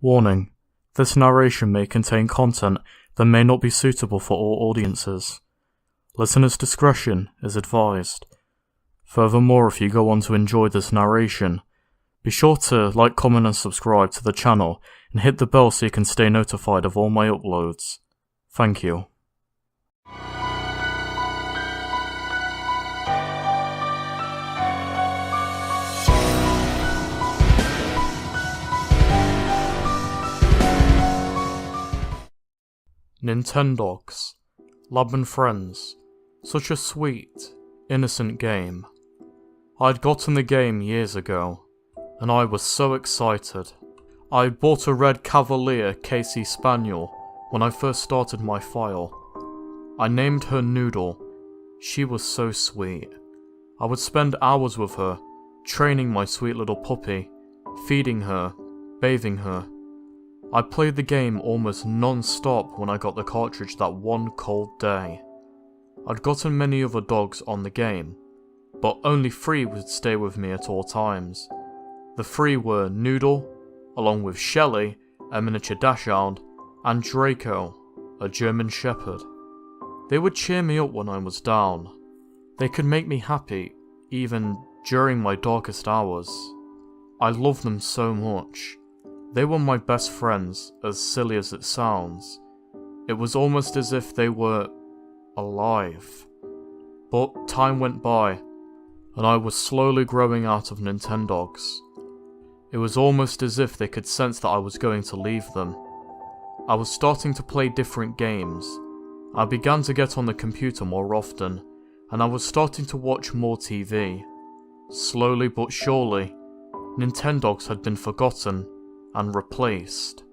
Warning: this narration may contain content that may not be suitable for all audiences. Listeners' discretion is advised. Furthermore, if you go on to enjoy this narration, be sure to like, comment and subscribe to the channel and hit the bell so you can stay notified of all my uploads. Thank you. Nintendogs, Lab and Friends, such a sweet, innocent game. I'd gotten the game years ago, and I was so excited. I bought a red Cavalier KC Spaniel when I first started my file. I named her Noodle. She was so sweet. I would spend hours with her, training my sweet little puppy, feeding her, bathing her. I played the game almost non-stop when I got the cartridge that one cold day. I'd gotten many other dogs on the game, but only 3 would stay with me at all times. The 3 were Noodle, along with Shelly, a miniature dachshund, and Draco, a German shepherd. They would cheer me up when I was down. They could make me happy, even during my darkest hours. I loved them so much. They were my best friends, as silly as it sounds. It was almost as if they were alive. But time went by, and I was slowly growing out of Nintendogs. It was almost as if they could sense that I was going to leave them. I was starting to play different games. I began to get on the computer more often, and I was starting to watch more TV. Slowly but surely, Nintendogs had been forgotten and replaced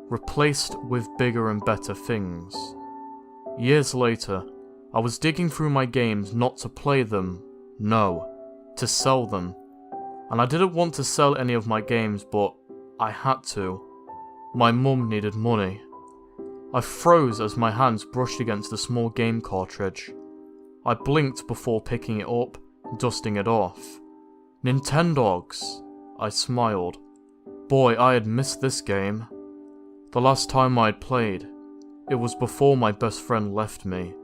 with bigger and better things. Years later, I was digging through my games not to play them, no, to sell them. And I didn't want to sell any of my games, but I had to. My mum needed money. I froze as my hands brushed against the small game cartridge. I blinked before picking it up, dusting it off. Nintendogs! I smiled. Boy, I had missed this game. The last time I had played, it was before my best friend left me.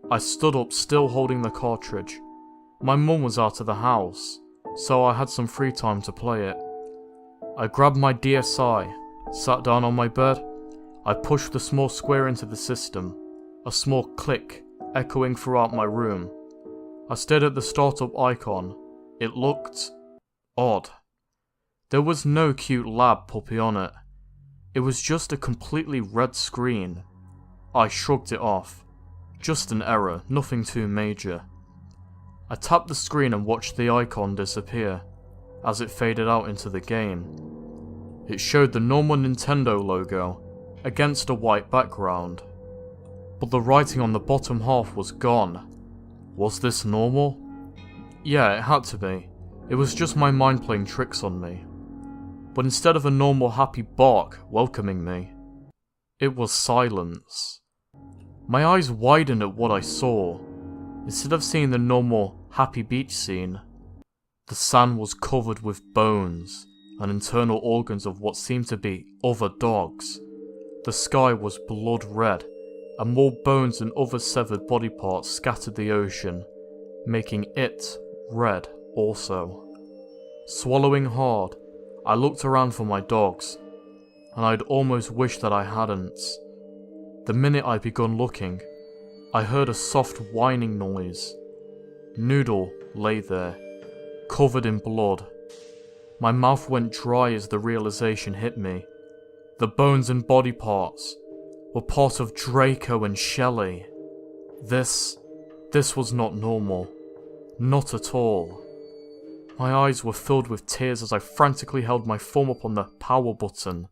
I stood up still holding the cartridge. My mum was out of the house, so I had some free time to play it. I grabbed my DSi, sat down on my bed. I pushed the small square into the system, a small click echoing throughout my room. I stared at the startup icon. It looked odd. There was no cute lab puppy on it. It was just a completely red screen. I shrugged it off. Just an error, nothing too major. I tapped the screen and watched the icon disappear as it faded out into the game. It showed the normal Nintendo logo against a white background, but the writing on the bottom half was gone. Was this normal? Yeah, it had to be. It was just my mind playing tricks on me. But instead of a normal happy bark welcoming me, it was silence. My eyes widened at what I saw. Instead of seeing the normal happy beach scene, the sand was covered with bones and internal organs of what seemed to be other dogs. The sky was blood red, and more bones and other severed body parts scattered the ocean, making it red also. Swallowing hard, I looked around for my dogs, and I'd almost wished that I hadn't. The minute I'd begun looking, I heard a soft whining noise. Noodle lay there, covered in blood. My mouth went dry as the realization hit me. The bones and body parts were part of Draco and Shelly. This was not normal. Not at all. My eyes were filled with tears as I frantically held my thumb up on the power button.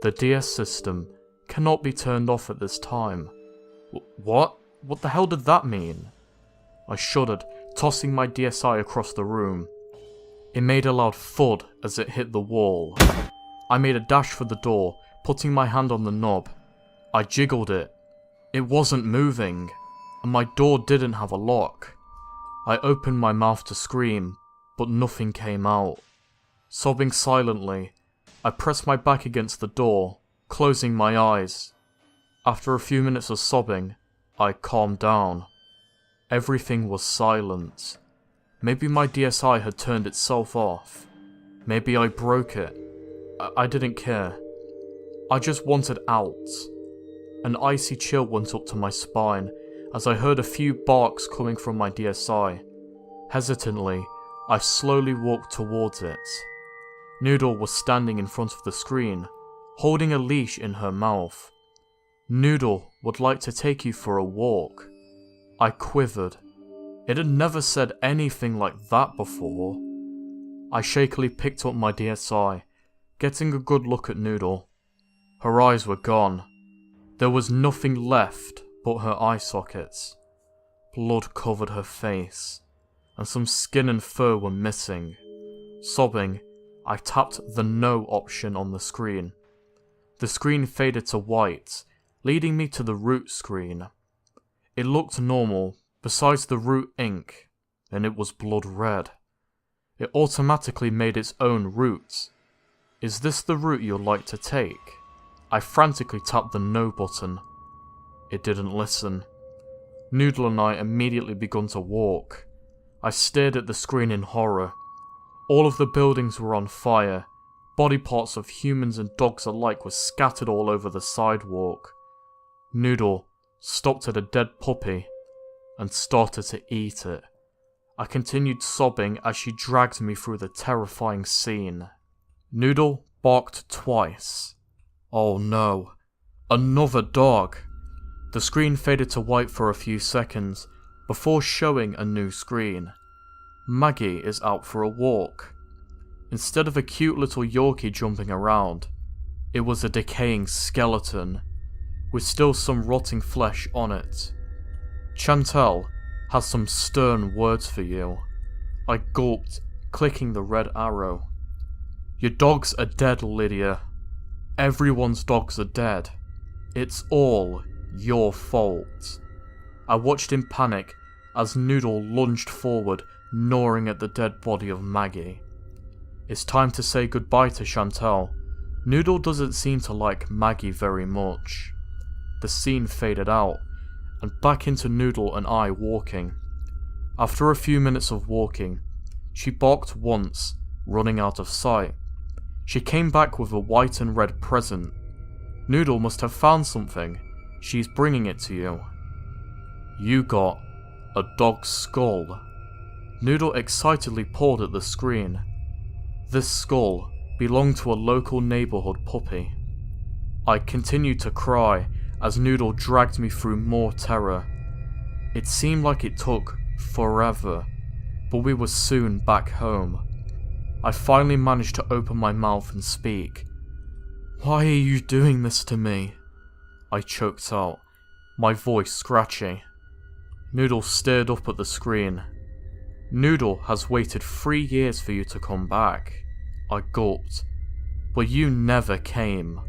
The DS system cannot be turned off at this time. What? What the hell did that mean? I shuddered, tossing my DSi across the room. It made a loud thud as it hit the wall. I made a dash for the door, putting my hand on the knob. I jiggled it. It wasn't moving, and my door didn't have a lock. I opened my mouth to scream, but nothing came out. Sobbing silently, I pressed my back against the door, closing my eyes. After a few minutes of sobbing, I calmed down. Everything was silent. Maybe my DSi had turned itself off. Maybe I broke it. I didn't care. I just wanted out. An icy chill went up to my spine as I heard a few barks coming from my DSi. Hesitantly, I slowly walked towards it. Noodle was standing in front of the screen, holding a leash in her mouth. Noodle would like to take you for a walk. I quivered. It had never said anything like that before. I shakily picked up my DSi, getting a good look at Noodle. Her eyes were gone. There was nothing left but her eye sockets. Blood covered her face, and some skin and fur were missing. Sobbing, I tapped the no option on the screen. The screen faded to white, leading me to the root screen. It looked normal, besides the root ink, and it was blood red. It automatically made its own route. Is this the route you'd like to take? I frantically tapped the no button. It didn't listen. Noodle and I immediately began to walk. I stared at the screen in horror. All of the buildings were on fire. Body parts of humans and dogs alike were scattered all over the sidewalk. Noodle stopped at a dead puppy and started to eat it. I continued sobbing as she dragged me through the terrifying scene. Noodle barked twice. Oh no, another dog! The screen faded to white for a few seconds before showing a new screen. Maggie is out for a walk. Instead of a cute little Yorkie jumping around, it was a decaying skeleton, with still some rotting flesh on it. Chantel has some stern words for you. I gulped, clicking the red arrow. Your dogs are dead, Lydia. Everyone's dogs are dead. It's all your fault. I watched in panic as Noodle lunged forward, gnawing at the dead body of Maggie. It's time to say goodbye to Chantel. Noodle doesn't seem to like Maggie very much. The scene faded out, and back into Noodle and I walking. After a few minutes of walking, she barked once, running out of sight. She came back with a white and red present. Noodle must have found something. She's bringing it to you. You got a dog's skull. Noodle excitedly pulled at the screen. This skull belonged to a local neighborhood puppy. I continued to cry as Noodle dragged me through more terror. It seemed like it took forever, but we were soon back home. I finally managed to open my mouth and speak. Why are you doing this to me? I choked out, my voice scratchy. Noodle stared up at the screen. Noodle has waited 3 years for you to come back. I gulped. But you never came.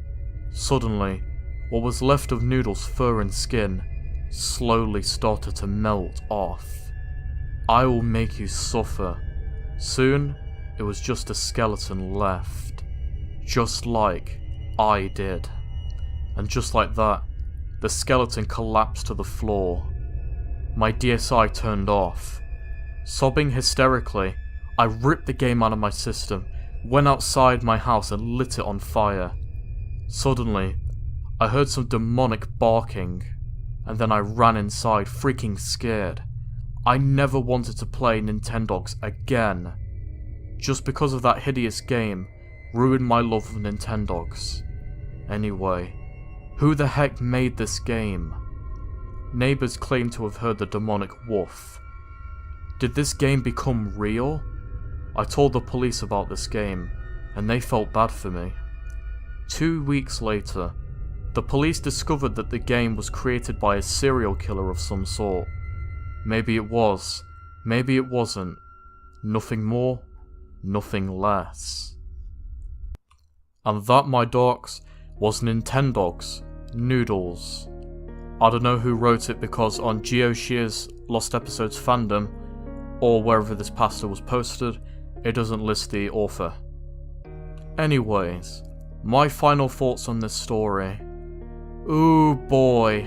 Suddenly, what was left of Noodle's fur and skin slowly started to melt off. I will make you suffer. Soon, it was just a skeleton left. Just like I did. And just like that, the skeleton collapsed to the floor. My DSi turned off. Sobbing hysterically, I ripped the game out of my system, went outside my house and lit it on fire. Suddenly, I heard some demonic barking, and then I ran inside, freaking scared. I never wanted to play Nintendogs again. Just because of that hideous game ruined my love of Nintendogs. Anyway, who the heck made this game? Neighbors claim to have heard the demonic woof. Did this game become real? I told the police about this game, and they felt bad for me. 2 weeks later, the police discovered that the game was created by a serial killer of some sort. Maybe it was, maybe it wasn't. Nothing more, nothing less. And that, my dorks, was Nintendogs, Noodles. I don't know who wrote it because on GeoShear's Lost Episodes fandom, or wherever this pasta was posted, it doesn't list the author. Anyways, my final thoughts on this story. Ooh boy.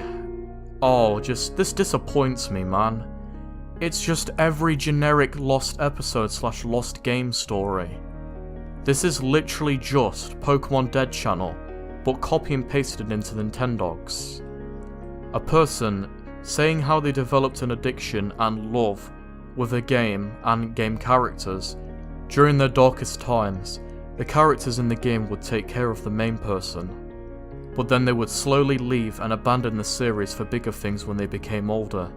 Oh, this disappoints me, man. It's just every generic lost episode / lost game story. This is literally just Pokemon Dead Channel, but copy and pasted into Nintendogs. A person saying how they developed an addiction and love with a game and game characters. During their darkest times, the characters in the game would take care of the main person, but then they would slowly leave and abandon the series for bigger things when they became older.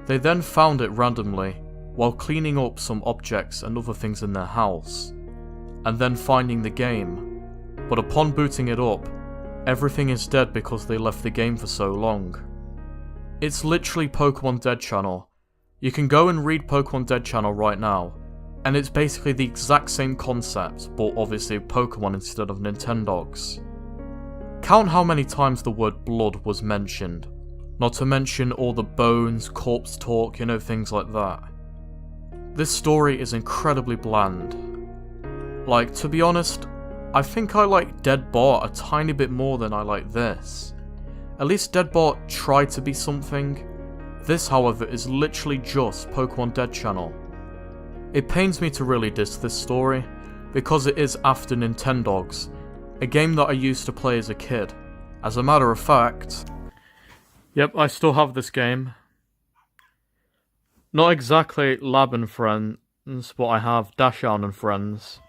They then found it randomly while cleaning up some objects and other things in their house, and then finding the game, but upon booting it up, everything is dead because they left the game for so long. It's literally Pokemon Dead Channel. You can go and read Pokemon Dead Channel right now, and it's basically the exact same concept, but obviously Pokemon instead of Nintendogs. Count how many times the word blood was mentioned, not to mention all the bones, corpse talk, things like that. This story is incredibly bland. Like, to be honest, I think I like Dead Bart a tiny bit more than I like this. At least Dead Bart tried to be something. This, however, is literally just Pokemon Dead Channel. It pains me to really diss this story, because it is after Nintendogs, a game that I used to play as a kid. As a matter of fact... Yep, I still have this game. Not exactly Lab and Friends, but I have Dashown and Friends.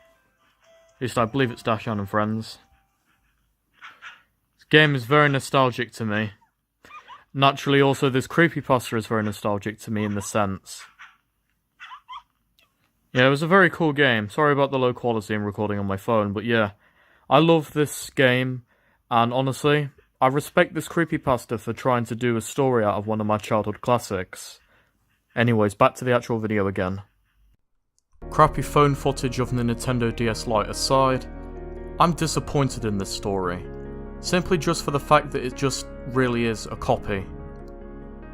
At least I believe it's Dashown and Friends. This game is very nostalgic to me. Naturally, also, this creepypasta is very nostalgic to me in the sense. Yeah, it was a very cool game. Sorry about the low quality I'm recording on my phone, but yeah. I love this game, and honestly, I respect this creepypasta for trying to do a story out of one of my childhood classics. Anyways, back to the actual video again. Crappy phone footage of the Nintendo DS Lite aside, I'm disappointed in this story. Simply just for the fact that it just really is a copy.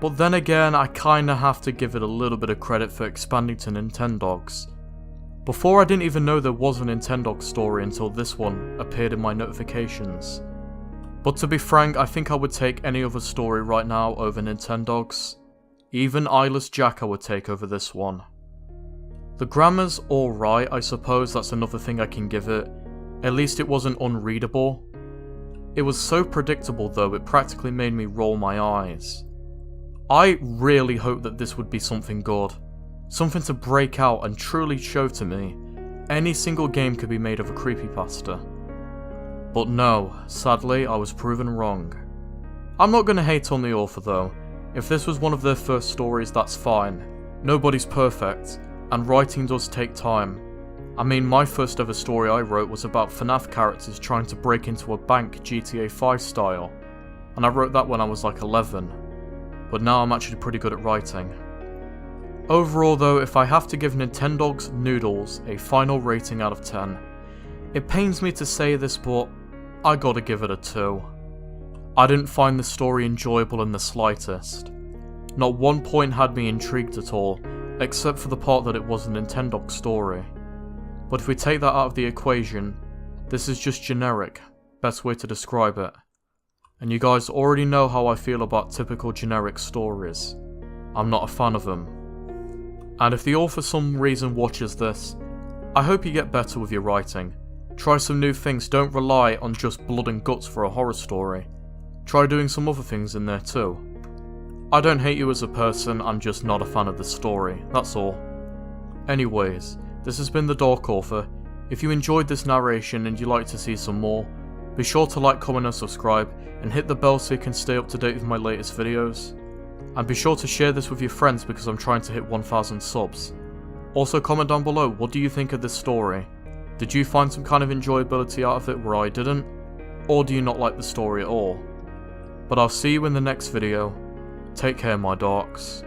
But then again, I kinda have to give it a little bit of credit for expanding to Nintendogs. Before, I didn't even know there was a Nintendogs story until this one appeared in my notifications. But to be frank, I think I would take any other story right now over Nintendogs. Even Eyeless Jack I would take over this one. The grammar's alright, I suppose that's another thing I can give it. At least it wasn't unreadable. It was so predictable though, it practically made me roll my eyes. I really hoped that this would be something good. Something to break out and truly show to me any single game could be made of a creepypasta. But no, sadly I was proven wrong. I'm not gonna hate on the author though. If this was one of their first stories, that's fine. Nobody's perfect, and writing does take time. I mean, my first ever story I wrote was about FNAF characters trying to break into a bank GTA 5 style, and I wrote that when I was like 11. But now I'm actually pretty good at writing. Overall though, if I have to give Nintendogs Noodles a final rating out of 10, it pains me to say this, but I gotta give it a 2. I didn't find the story enjoyable in the slightest. Not one point had me intrigued at all, except for the part that it was a Nintendogs story. But if we take that out of the equation, this is just generic, best way to describe it. And you guys already know how I feel about typical generic stories. I'm not a fan of them. And if the author for some reason watches this, I hope you get better with your writing. Try some new things, don't rely on just blood and guts for a horror story. Try doing some other things in there too. I don't hate you as a person, I'm just not a fan of the story, that's all. Anyways, this has been The Dark Author. If you enjoyed this narration and you'd like to see some more, be sure to like, comment and subscribe, and hit the bell so you can stay up to date with my latest videos. And be sure to share this with your friends because I'm trying to hit 1000 subs. Also comment down below, what do you think of this story? Did you find some kind of enjoyability out of it where I didn't? Or do you not like the story at all? But I'll see you in the next video. Take care, my darks.